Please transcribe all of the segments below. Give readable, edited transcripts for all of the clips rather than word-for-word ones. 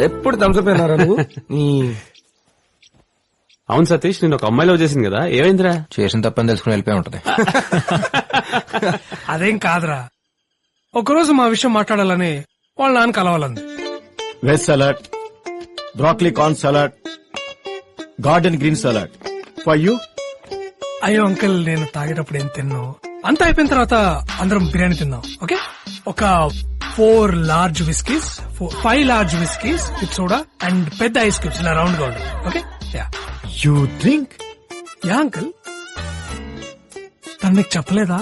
ఎప్పుడు తంసపోయినారా నువ్వు? అవును సతీష్, నేను ఒక అమ్మాయిలో చేసింది కదా, ఏమైందిరా? చేసిన తప్పని తెలుసుకుని వెళ్ళిపోయి ఉంటది. అదేం కాదురా, ఒకరోజు మా విషయం మాట్లాడాలని వాళ్ళ నాన్న కలవాలంది. Veg salad, broccoli corn salad, garden green salad for you. అయ్యో అంకుల్, నేను తాగేటప్పుడు ఏం తిన్నావు? అంతా అయిపోయిన తర్వాత అందరం బిర్యానీ తిందాం, ఓకే? ఒక 4 large whiskeys, 5 large whiskeys with soda and పెద్ద ఐస్ క్యూబ్స్ ఇలా రౌండ్ గా ఉండాలి, okay? Yeah you drink? Yeah uncle, తను నీకు చెప్పలేదా?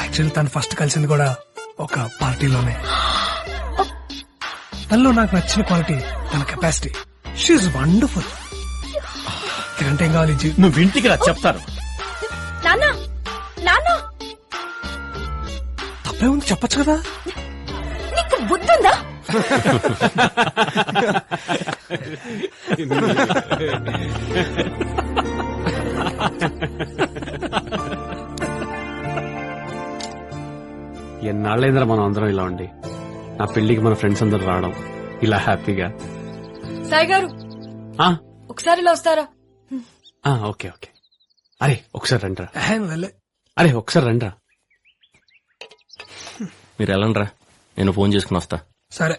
యాక్చువల్లీ తను ఫస్ట్ కలిసింది కూడా ఒక పార్టీలోనే. తనలో నాకు నచ్చిన క్వాలిటీ తన కెపాసిటీ. She wonderful. ఇదంటే ఏం కావాలి? నువ్వు ఇంటికి రా, చెప్తాను. తప్పే ఉంది, చెప్పచ్చు కదా. నీకు బుద్ధుందా? ఎన్నాళ్ళైందిరా మనం అందరం ఇలా ఉండి. నా పెళ్లికి మన ఫ్రెండ్స్ అందరు రావడం ఇలా హ్యాపీగా. సాయి గారు ఒకసారి ఇలా వస్తారా? Okay okay. అరే ఒకసారి రండిరా. వెళ్ళే. అరే ఒకసారి రండిరా. మీరు వెళ్ళండిరా, నేను ఫోన్ చేసుకుని వస్తా. సరే.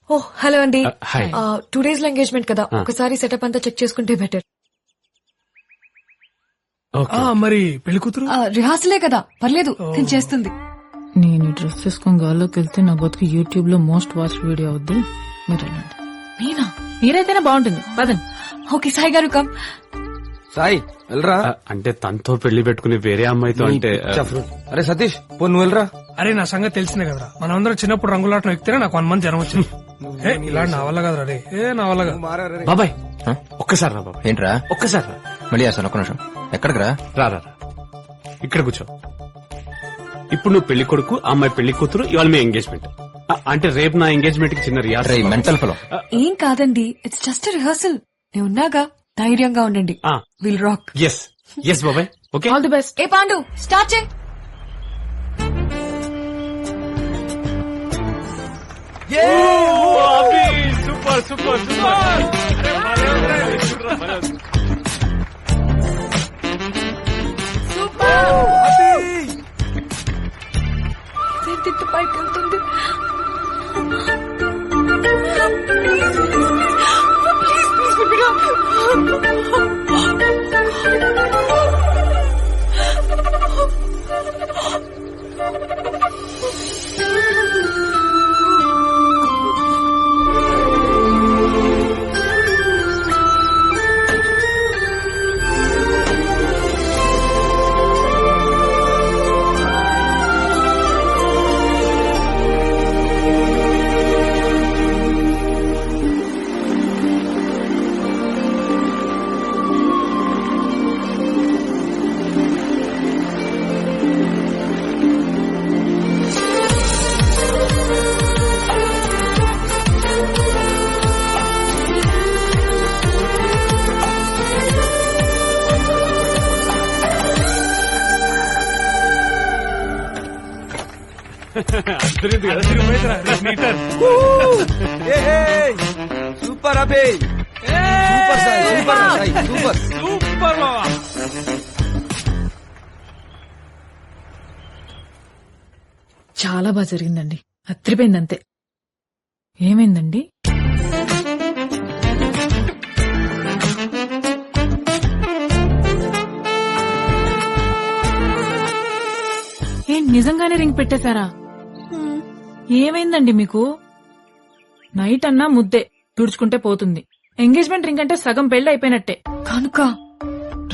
ఓ హలో అండి. హాయ్. 2 days లో ఎంగేజ్మెంట్ కదా, ఒకసారి సెటప్ అంతా చెక్ చేసుకుంటే బెటర్. మరి పెళ్లి కూతురు రిహార్సలే కదా, పర్లేదు, నేను చేస్తుంది. నేను డ్రెస్ వేసుకొని గాల్లోకి వెళ్తే నా బతుకు యూట్యూబ్ లో మోస్ట్ వాచ్ వీడియో అవుద్ది. మీరు వెళ్ళండి. నేనా? మీరైతేనే బాగుంటుంది, పదండి. ఓకే సాయి గారు కమ్. సాయి వెళ్ళరా. అంటే తనతో పెళ్లి పెట్టుకుని వేరే అమ్మాయితో అంటే. అరే సతీష్, పో నువ్వు వెళ్ళరా. అరే నా సంగతి తెలిసిందే కదరా, మనమందరం చిన్నప్పుడు రంగులాటం ఎక్కితేనే నాకు 1 month జ్వరం వచ్చింది. ఇలా నా వల్ల కదరా రే, నా వల్ల కాదు. బాబాయ్ ఒక్కసారి రా బాబాయ్. ఏంట్రా? ఒక్కసారి రా. మళ్ళీ చేస్తాను, ఒక్క నిమిషం. ఎక్కడికి రా? రా రా రా. ఇక్కడ కూర్చో. ఇప్పుడు నువ్వు పెళ్లి కొడుకు, అమ్మాయి పెళ్లి కూతురు, ఇవాళ మీ ఎంగేజ్మెంట్. అంటే రేపు నా ఎంగేజ్మెంట్ కి చిన్న రిహార్సల్. Mental fellow. ఏం కాదండి, ఇట్స్ జస్ట్ రిహార్సల్. నేను ఉన్నాగా, ధైర్యంగా ఉండండి. Will rock. ఎస్ ఎస్ బాబాయ్. Okay, all the best. ఏ పాండు, స్టార్ట్ చేయి. Super super super. తిట్టు పైకి వెళ్తుంది. Super Abhi, super Sai, super Sai, super super. చాలా బాగా జరిగిందండి, అత్రిపోయింది అంతే. ఏమైందండి? ఏంటి నిజంగానే రింగ్ పెట్టేశారా? ఏమైందండి మీకు? నైట్ అన్నా ముద్దే తుడుచుకుంటే పోతుంది. ఎంగేజ్మెంట్ రింగ్ అంటే సగం పెళ్లి అయిపోయినట్టే. కనుక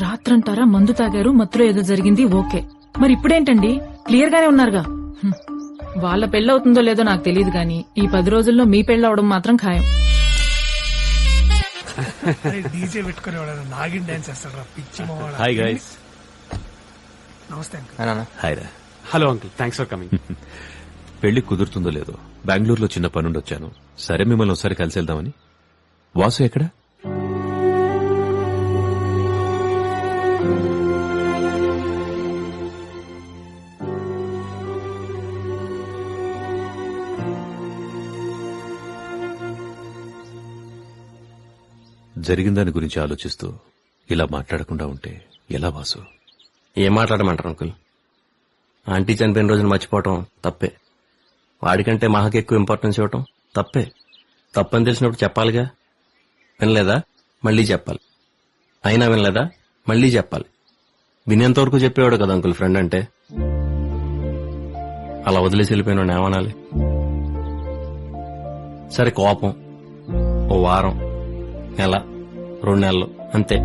రాత్రంటారా మందు తాగారు, మత్తులో ఏదో జరిగింది, ఓకే. మరి ఇప్పుడేంటండి? క్లియర్ గానే ఉన్నారుగా. వాళ్ళ పెళ్ళవుతుందో లేదో నాకు తెలియదు గాని ఈ 10 రోజుల్లో మీ పెళ్ళవడం మాత్రం ఖాయం. డీజే పెట్టుకుని నాగిన్ డాన్స్ చేస్తాడు పిచ్చి మొహం. Hi guys. నమస్తే అంకుల్. హాయ్ రా. Hello uncle, thanks for coming. పెళ్లి కుదురుతుందో లేదో, బెంగళూరులో చిన్న పనుండి వచ్చాను. సరే మిమ్మల్ని ఒకసారి కలిసి వెళ్దామని. వాసు ఎక్కడా? జరిగిన దాని గురించి ఆలోచిస్తూ ఇలా మాట్లాడకుండా ఉంటే ఎలా వాసు? ఏం మాట్లాడమంటారు అంకుల్? ఆంటీ చనిపోయిన రోజున మర్చిపోవటం తప్పే. వాడికంటే మహాకి ఎక్కువ ఇంపార్టెన్స్ ఇవ్వటం తప్పే. తప్పని తెలిసినప్పుడు చెప్పాలిగా. వినలేదా? మళ్ళీ చెప్పాలి. అయినా వినలేదా? మళ్ళీ చెప్పాలి. వినేంత వరకు చెప్పేవాడు కదా అంకుల్ ఫ్రెండ్ అంటే. అలా వదిలేసి వెళ్ళిపోయిన ఏమనాలి? సరే కోపం ఓ వారం, నెల, 2 నెలలు అంతే.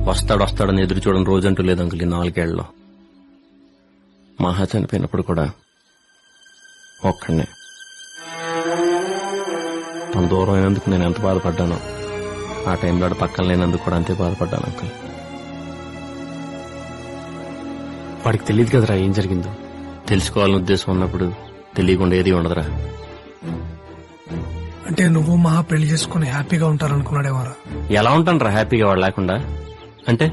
వస్తాడని ఎదురు చూడని రోజంటూ లేదు అంకుల్ ఈ 4 ఏళ్లలో. మహా చనిపోయినప్పుడు కూడా ఒక్కడనే. తన దూరం అయినందుకు నేను ఎంత బాధపడ్డానో ఆ టైంలో పక్కన లేనందుకు కూడా అంతే బాధపడ్డాను అంకుల్. వాడికి తెలియదు కదరా ఏం జరిగిందో. తెలుసుకోవాలని ఉద్దేశం ఉన్నప్పుడు తెలియకుండా ఏది ఉండదురా. అంటే నువ్వు మహా పెళ్లి చేసుకుని హ్యాపీగా ఉంటారనుకున్నాడేమోరా. ఎలా ఉంటాను హ్యాపీగా వాడు లేకుండా? అంటే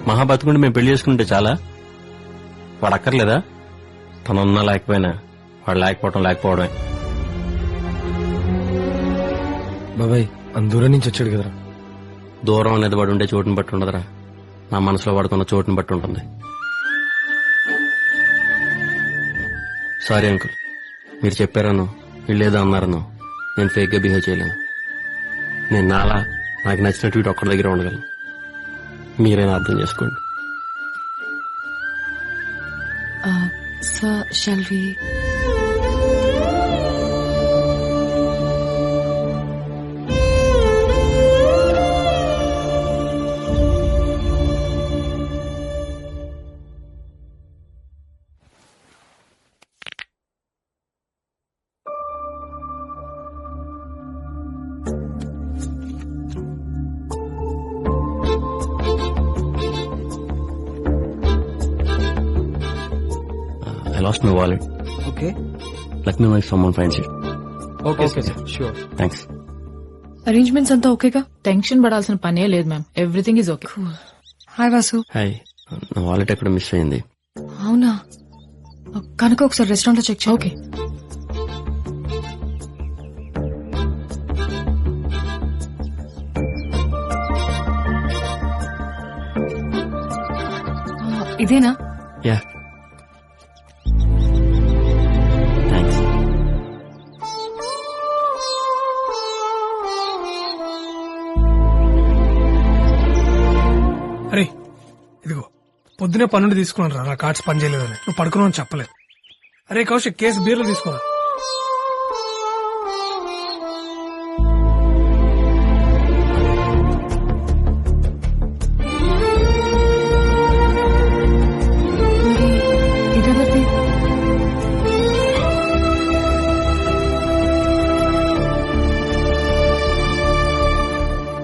మహా బతుకుంటే మేము పెళ్లి చేసుకుంటే చాలా? వాడు అక్కర్లేదా? తనున్నా లేకపోయినా వాడు లేకపోవడమే. బాబాయ్ దూరం నుంచి వచ్చాడు కదరా. దూరం అనేది వాడు ఉండే చోటుని బట్టి ఉండదురా, నా మనసులో వాడుకున్న చోటుని బట్టి ఉంటుంది. సారీ అంకుల్, మీరు చెప్పారను వీళ్ళేదో అన్నారను నేను ఫేక్ గా బిహేవ్ చేయలేను. నేను నాకు నచ్చినట్టు వీటి ఒక్కడి దగ్గర ఉండగలను. మీరైనా అర్థం చేసుకోండి. Sir shall we? I lost my wallet. Okay Let me know if someone finds it. Okay sir sure. Thanks. Arrangements అంతా ఓకేగా? టెన్షన్ పడాల్సిన పనే లేదు ma'am, everything is okay. Hi Vasu. Hi. నా వాలెట్ ఎక్కడ మిస్ అయింది. అవునా? కనుక ఒకసారి రెస్టారెంట్ లో చెక్ చేయి. ఓకే. ఇదేనా? Yeah thanks. అరే ఇదిగో పొద్దునే 12 తీసుకున్నాను రా, నా కార్డ్స్ పనిచేయలేదని. నువ్వు పడుకున్నావు అని చెప్పలేదు. అరే కౌశిక్, కేసు బీర్లు తీసుకున్నా. ఇదెవరిది?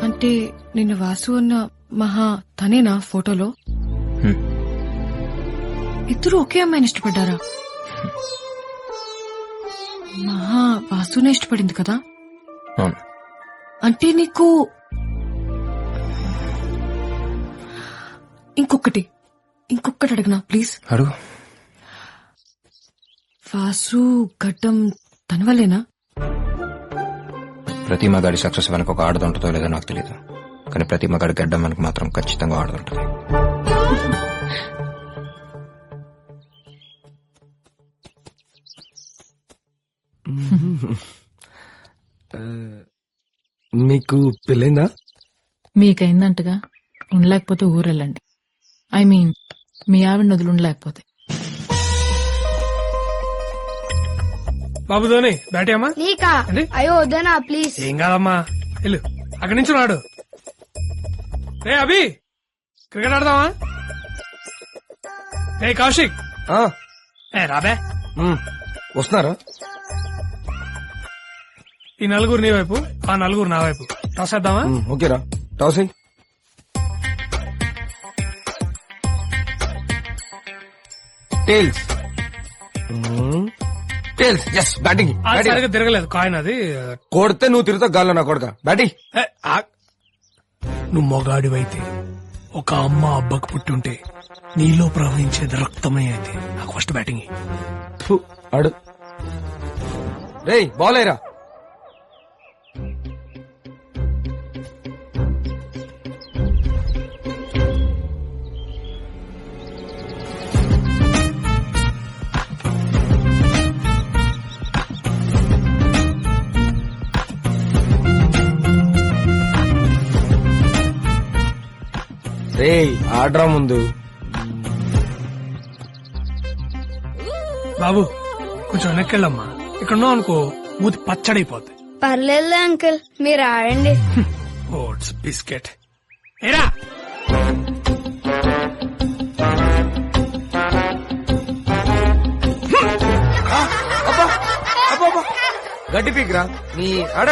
అంటే నిన్న వాసు అన్న మహా తనేనా ఫోటోలో? ఇద్దరు ఒకే అమ్మాయిని ఇష్టపడ్డారా? మహా వాసునే ఇష్టపడింది కదా? అవును. అంటే నీకు ఇంకొకటి అడగనా ప్లీజ్? అడుగు. వాసు గడ్డం తన వల్లేనా? ప్రతి మగాడి సక్సెస్ వెనక ఒక ఆడది ఉంటుందో లేదో నాకు తెలియదు, కానీ ప్రతి మగాడి గడ్డం వెనక మాత్రం ఖచ్చితంగా ఆడదుంటుంది. మీకు పెళ్ళైందా? మీకైందంటగా, ఉండలేకపోతే ఊరెళ్ళండి. ఐ మీన్ మీ ఆవిడ వదిలి ఉండలేకపోతే. బాబు ధోని బ్యాటీ అమ్మా. నీకా? ఏంటి? అయ్యో వద్దనా ప్లీజ్. ఏం కాదమ్మా, వెళ్ళు అక్కడి నుంచి రాడు. రే అభి, క్రికెట్ ఆడదామా? రే కౌశిక్, రాబే. వస్తున్నారా? ఈ 4 నీ వైపు, ఆ 4 నా వైపు. టాస్ వేద్దామా? ఓకేరా, టాస్ అయ్యి. Tails tails. Yes, batting. అది సరిగ్గా తిరగలేదు కాయిన్, అది కొడితే నువ్వు తిరుగుతావు గాల్లో నా కొడక. బ్యాటింగ్. ఏ, నువ్వు మొగాడివైతే ఒక అమ్మ అబ్బకు పుట్టుంటే నీలో ప్రవహించేది రక్తమే అయితే. నాకు ఫస్ట్ బ్యాటింగ్. ఆడు. రేయ్ బాల్ అయ్యరా. రే ఆర్డర్ ముందు. బాబు కొంచెం వెనక్కి వెళ్ళమ్మా. ఇక్కడ ఉన్నావు అనుకో మూతి పచ్చడైపోద్ది. పర్లేదు అంకుల్, మీరు ఆడండి. ఓట్స్ బిస్కెట్ ఏరా. గడ్డి పీకిరా నీ ఆడ.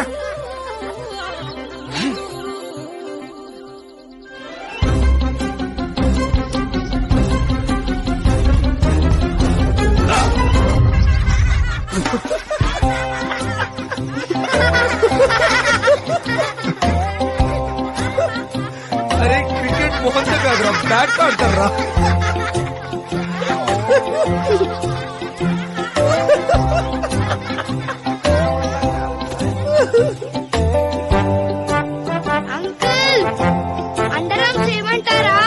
అరే క్రికెట్ మోహన్ కాదురా, బ్యాట్ ఆడతారా. అంకుల్, అండర్ ఆర్మ్స్ చేయమంటారా?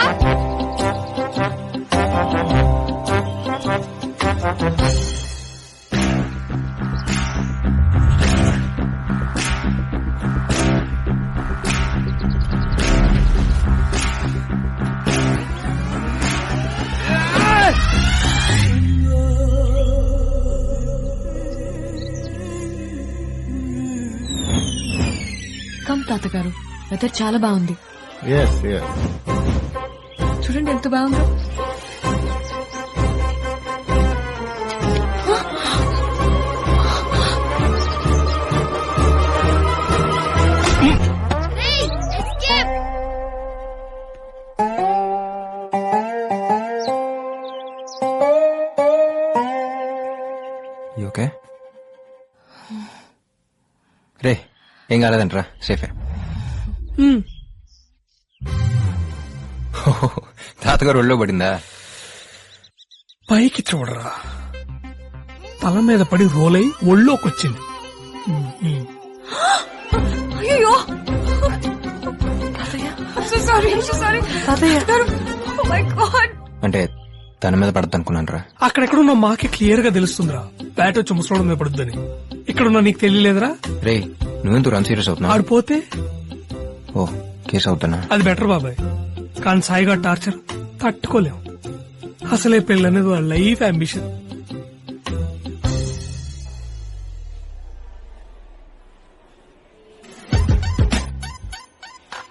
కమ్ తాతగారు, వెదర్ చాలా బాగుంది. చూడండి ఎంత బాగుందో. ఓకే రే, ఏం కాలేదంటరా, సేఫే. తాతగారు ఒళ్ళో పడిందా? పైకి చూడరా, తల మీద పడి రోలై ఒళ్ళోకొచ్చింది. అయ్యో అంటే తన మీద పడద్దు అనుకున్నాను రా. అక్కడెక్కడున్న మాకే క్లియర్ గా తెలుస్తుందిరా, బ్యాట్ వచ్చి ముసలోడు మీద పడుద్దని. ఇక్కడున్నా నీకు తెలియలేదురా? రే నువ్వెందుకు రన్ సీరియస్ అవుతున్నావు? ఆడిపోతే ఓ కేసు అవుతానా? అది బెటర్ బాబాయ్, కానీ సాయిగా టార్చర్ తట్టుకోలేం. అసలే పెళ్ళనేది వాళ్ళ లైఫ్ అంబిషన్.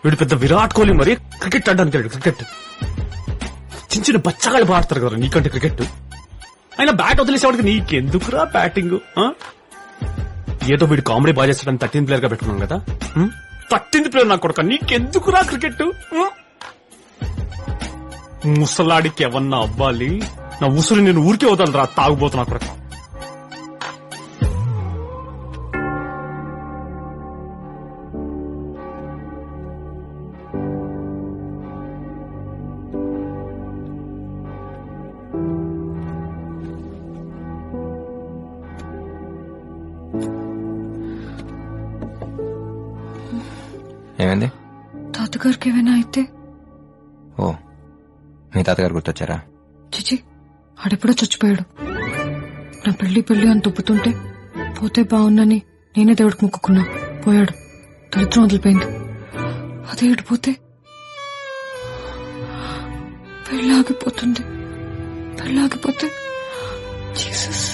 వీడు పెద్ద విరాట్ కోహ్లీ మరి క్రికెట్ ఆడడానికి వెళ్ళాడు. క్రికెట్ చిన్న చిన్న బచ్చగాళ్ళు పాడతారు కదా నీకంటే క్రికెట్. అయినా బ్యాట్ వదిలేసేవాడికి నీకెందుకురా బ్యాటింగ్? ఏదో వీడు కామెడీ బాగా చేస్తాడని 13th ప్లేయర్ గా పెట్టుకున్నాను కదా. 13th ప్లేయర్ నా కొడుక, నీకెందుకురా క్రికెట్? ముసలాడికి ఎవన్నా అవ్వాలి, నా ఉసురు నేను ఊరికే వదలరా రా, తాగుబోతున్నా కొడుక. ఏమైంది? తాతగారికి ఏమైనా అయితే? ఓ మీ తాతగారు గుర్తొచ్చారా? చిచి, ఆడెప్పుడో చచ్చిపోయాడు. నా పెళ్లి అని తొప్పుతుంటే పోతే బాగుందని నేనే దేవుడికి మొక్కుకున్నా. పోయాడు, దరిద్రం వదిలిపోయింది. అదే ఇడిపోతే పెళ్ళాగిపోతుంది. పెళ్ళాగిపోతే జీసస్,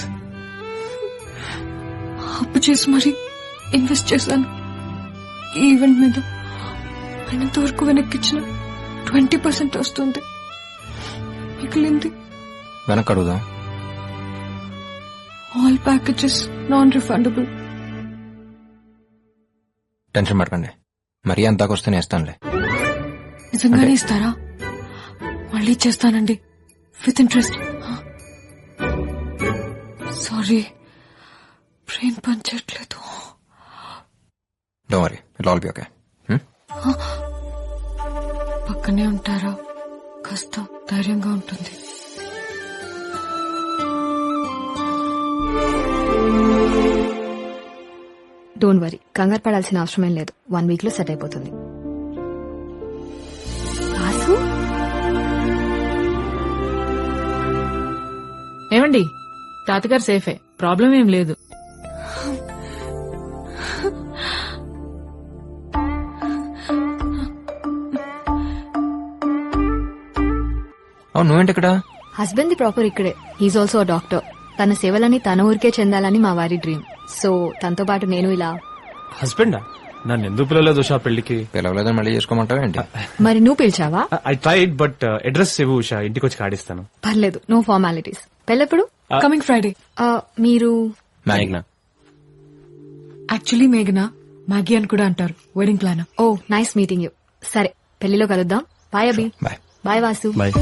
అప్పు చేసి మరీ ఇన్వెస్ట్ చేశాను ఈ ఈవెంట్ మీద. అయినంతవరకు వెనక్కిచ్చిన 20% వస్తుంది, మిగిలింది వెనక్కి అడుగుదాం. All packages non refundable. Tension పడకండి, మరీ అంతాకొస్తే నేస్తానులే. నిజంగానే ఇస్తారా? మళ్ళీ చేస్తానండి విత్ ఇంట్రెస్ట్. సారీ, బ్రెయిన్ పనిచేయట్లేదు. Don't worry, it all be okay. పక్కనే ఉంటారా? కాస్త ధైర్యంగా ఉంటుంది. డోంట్ వరీ, కంగారు పడాల్సిన అవసరమేం లేదు. 1 week లో సెట్ అయిపోతుంది. ఏమండి, తాతగారు సేఫే, ప్రాబ్లం ఏం లేదు. అవును నువ్వేంటి ఇక్కడ? హస్బెండ్ ది ప్రాపర్ ఇక్కడే. He's also doctor. తన సేవలని తన ఊరికే చెందాలని మా వారి డ్రీమ్. సో తనతో పాటు నేను ఇలా. హస్బెండా? నన్ను ఎందుకు పిలవలేదు ఉషా పెళ్లికి? పిలవలేదని మళ్ళీ చేసుకోమంటావా ఏంటి? మరి నువ్వు పిలిచావా? ఐ ట్రైడ్ బట్ అడ్రస్ ఇవ్వు ఉషా, ఇంటికి వచ్చి కాడిస్తాను. పర్లేదు, నో ఫార్మాలిటీస్. పెళ్ళెప్పుడు? Coming Friday. మీరు? మేఘ్నా. యాక్చువల్లీ మేఘనా మ్యాగీ అని కూడా అంటారు. Wedding plan. Oh nice meeting you. సరే పెళ్లిలో కలుద్దాం. Bye Abhi. Bye. Bye Vasu. Bye.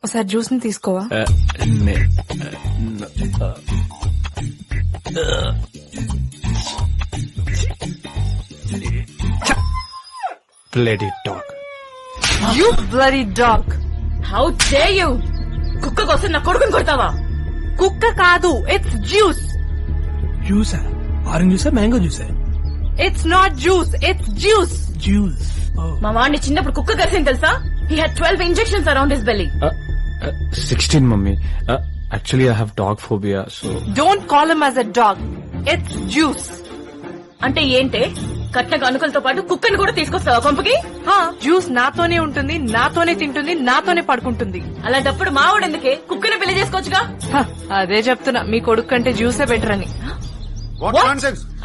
ఒకసారి జ్యూస్ ని తీసుకోవా? Bloody dog. You bloody dog. How dare you! కుక్క కోసం నా కొడుకుని కొడతావా? కుక్క కాదు, ఇట్స్ జ్యూస్. జ్యూసా? ఆరెంజ్ జ్యూసా, మ్యాంగో జ్యూసా? It's not juice, it's juice. Juice. మా వాడిని చిన్నప్పుడు కుక్క కలిసింది తెలుసా? He had 12 injections around his belly. 16 mummy. Actually I have dog phobia, so. Don't call him as a dog. It's juice. అంటే ఏంటే? కట్న గనుకలతో పాటు కుక్కని కూడా తీసుకొస్తావా కొంపకి? జ్యూస్ నాతోనే ఉంటుంది, నాతోనే తింటుంది, నాతోనే పడుకుంటుంది. అలాంటప్పుడు మా వాడెందుకే? కుక్కని పెళ్లి చేసుకోవచ్చుగా. అదే చెప్తున్నా, మీ కొడుకు కంటే జ్యూసే బెటర్ అని.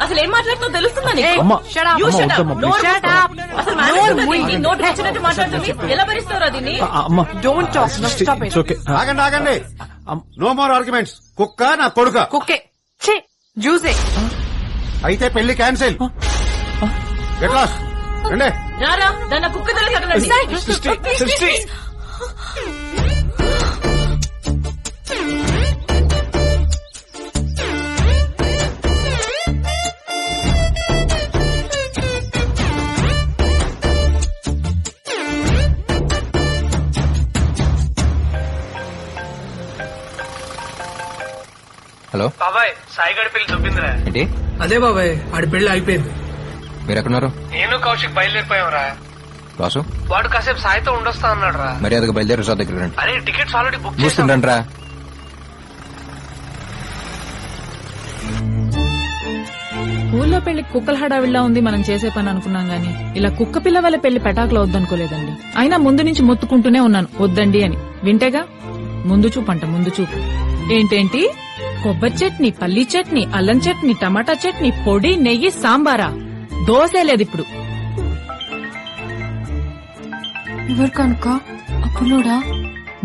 అసలు ఏం మాట్లాడుతుందో తెలుస్తుందా నీకు? అమ్మా, You shut up. అమ్మా, నోరు మూసుకో. అసలు మాట్లాడుతుంది నోటు వచ్చినట్టు మాట్లాడుతుంది. ఎలా భరిస్తారో దీన్ని? అమ్మా, don't talk. Stop it. Okay. ఆగండి నో మోర్ ఆర్గ్యుమెంట్స్. కుక్క నా కొడుక. కుక్కే. ఛీ, జ్యూసే. అయితే పెళ్లి క్యాన్సిల్. Get lost. రండి. రారా, దాన్ని కుక్క దగ్గర సృష్టి. హలో బాబాయ్, సాయిగడి పెళ్లి దొబ్బిందిరా. ఏంటి? అదే బాబాయ్, ఆడి పెళ్లి అయిపోయింది. మీరు ఎక్కడున్నారు? నేను కౌశిక్ బయలుదేరిపోయావురా. వాసు వాడు కాసేపు సాయితో ఉండొస్తా అన్నాడు రా. మర్యాదగా బయలుదేరి రిసార్ట్ దగ్గర రండి. అరే టికెట్స్ ఆల్రెడీ బుక్ చేశాం. చూస్తుండండి రా. ఊళ్ళో పెళ్లి కుక్కల హడావిడిలా ఉంది మనం చేసే పని అనుకున్నాం గానీ ఇలా కుక్క పిల్ల వాళ్ళ పెళ్లి పెటాకులో వద్దనుకోలేదండి. అయినా ముందు నుంచి మొత్తుకుంటూనే ఉన్నాను వద్దండి అని. వింటేగా ముందు చూపు అంట, ముందు చూపు. ఏంటేంటి? కొబ్బరి చట్నీ, పల్లీ చట్నీ, అల్లం చట్నీ, టమాటా చట్నీ, పొడి, నెయ్యి, సాంబారా? దోసే లేదు ఇప్పుడు. ఎవరు కనుక అప్పులోడా?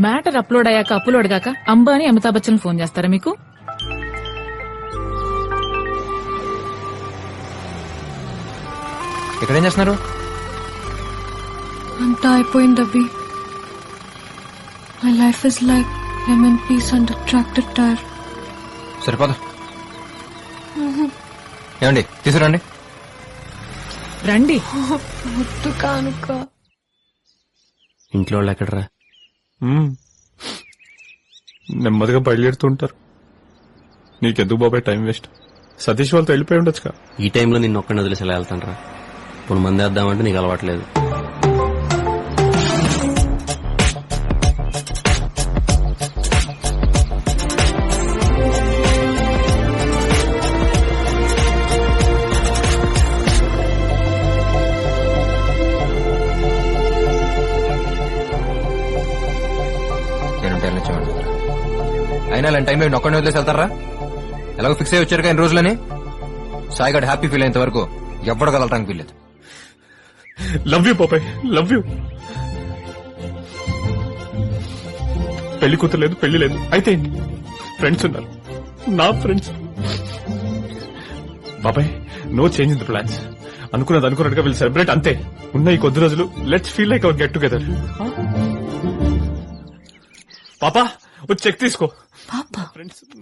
మ్యాటర్ అప్లోడ్ అయ్యాక అప్లోడ్ గాక అంబానీ అమితాబ్ బచ్చన్ ఫోన్ చేస్తారా మీకు? ఇక్కడేం చేస్తున్నారు? అంతా అయిపోయింది అవి. My life is like lemon piece and tractor tyre. సరిపోదా? ఏమండి తీసుకురండి. రండి. వద్దు కానుక. ఇంట్లో వాళ్ళు ఎక్కడరా? నెమ్మదిగా బయలుదేరుతుంటారు. నీకెందుకు బాబాయ్ టైం వేస్ట్? సతీష్ వాళ్ళతో వెళ్ళిపోయి ఉండొచ్చుగా. ఈ టైంలో నిన్ను ఒక్కడిని వదిలేసి ఎలా వెళ్తానరా? ఇప్పుడు మంది వేద్దామంటే నీకు అలవాట్లేదు. అయినా ఇలాంటి టైంలో ఒక్కడిని వదిలేసి వెళ్తారా? ఎలాగో ఫిక్స్ అయ్యి వచ్చారు కానీ రోజులని. సాయిగడ్ హ్యాపీ ఫీల్ అయ్యేంత వరకు ఎవ్వడు కలవటానికి వీల్లేదు. లవ్ యూ బాబాయ్, లవ్ యూ. పెళ్లి కూతురు లేదు, పెళ్లి లేదు. అయితే ఫ్రెండ్స్ ఉన్నారు, నా ఫ్రెండ్స్. బాబాయ్ no change in the plans. అనుకున్నది అనుకున్నట్టుగా వీళ్ళు సెలబ్రేట్ అంతే. ఉన్న ఈ కొద్ది రోజులు let's feel like our get together. పాపా వచ్చి చెక్ తీసుకో. పాపా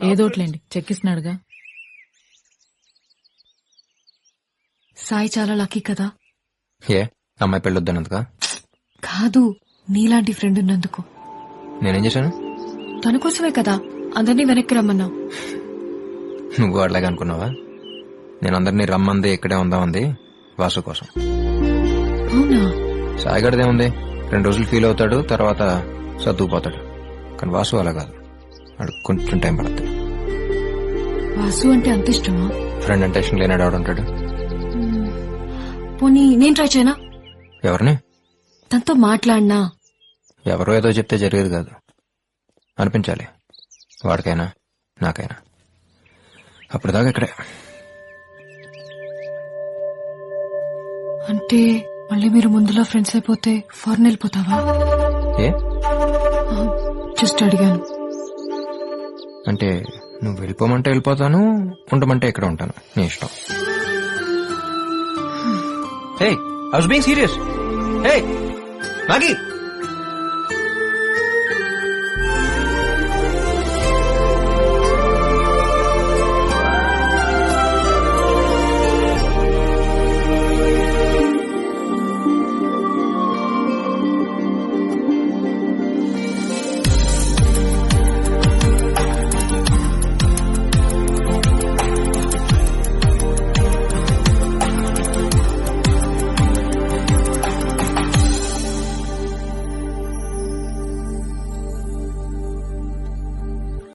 ఏదోట్లేండి, చెక్కిస్తున్నాడుగా. సాయి చాలా లక్కీ కదా. ఏ అమ్మాయి పెళ్ళొద్దన్నందుక? కాదు, నీలాంటి ఫ్రెండ్ ఉన్నందుకు. నేనేం చేశాను? తన కోసమే కదా అందరినీ వెనక్కి రమ్మన్నావు. నువ్వు అట్లాగే అనుకున్నావా? నేను అందరినీ రమ్మంది ఇక్కడే ఉందామంది వాసు కోసం. అవునా? సాయిగడదే ఉంది, 2 రోజులు ఫీల్ అవుతాడు, తర్వాత సర్దుకుపోతాడు. కానీ వాసు అలా కాదు, వాడికి కొంచెం టైం పడుతుంది. వాసు అంటే అంత ఇష్టమా? ఫ్రెండ్ అంటే ఇష్టం లేనాడు ఆవిడ ఉంటాడు. పోనీ నేను ట్రై చేయనా? ఎవరిని? తనతో మాట్లాడినా. ఎవరో ఏదో చెప్తే జరిగేది కాదు, అనిపించాలి. వాడికైనా నాకైనా. అప్పుడు దాకా ఇక్కడే. అంటే మళ్ళీ మీరు ముందులో ఫ్రెండ్స్ అయిపోతే ఫారెన్ వెళ్ళిపోతావా? ఏ జస్ట్ అడిగాను. అంటే నువ్వు వెళ్ళిపోమంటే వెళ్ళిపోతాను, ఉండమంటే ఇక్కడ ఉంటాను, నీ ఇష్టం. Hey, I was being serious. Hey, Maggie.